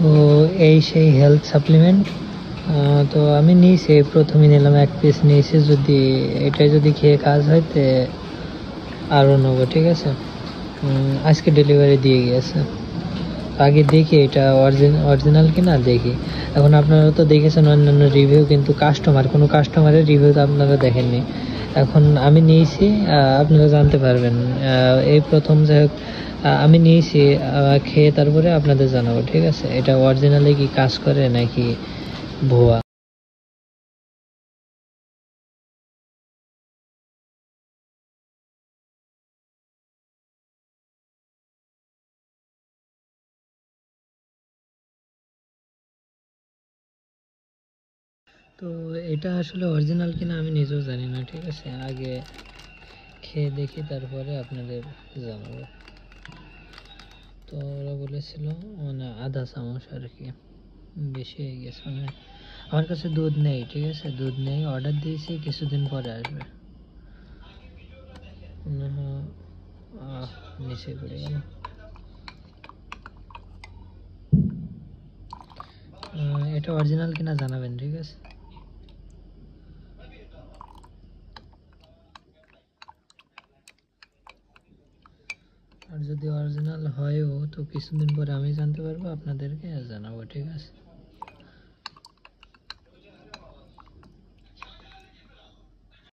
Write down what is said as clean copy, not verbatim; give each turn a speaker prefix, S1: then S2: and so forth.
S1: তো এই সেই হেলথ সাপ্লিমেন্ট। তো আমি নিয়েছি, প্রথমে নিলাম 1 পিস নিয়েছি, যদি এটা যদি খেয়ে কাজ হয় তো আরও নেবো, ঠিক আছে। আজকে ডেলিভারি দিয়ে গিয়েছে, আগে দেখি এটা অরিজিনাল কিনা দেখি। এখন আপনারা তো দেখেছেন অন্যান্য রিভিউ, কিন্তু কোনো কাস্টমারের রিভিউ তো আপনারা দেখেননি। এখন আমি নিয়েছি, আপনারা জানতে পারবেন। এই প্রথম যাই হোক আমি নিয়েছি, খেয়ে তারপরে আপনাদের জানাবো, ঠিক আছে, এটা অরিজিনালি কি কাজ করে নাকি ভুয়া। তো এটা আসলে অরিজিনাল কিনা আমি নিজেও জানি না, ঠিক আছে, আগে খেয়ে দেখি তারপরে আপনাদের জানাবো। তো ওরা বলেছিল মানে আধা চামচ আর কি, বেশি হয়ে গেছে। মানে আমার কাছে দুধ নেই, ঠিক আছে, দুধ নেই, অর্ডার দিয়েছি, কিছুদিন পরে আসবে। নিচে পড়ে গেল। এটা অরিজিনাল কিনা জানাবেন, ঠিক আছে। আর যদি অরিজিনাল হয়ও তো কিছুদিন পরে আমি জানতে পারবো, আপনাদেরকে জানাবো, ঠিক আছে।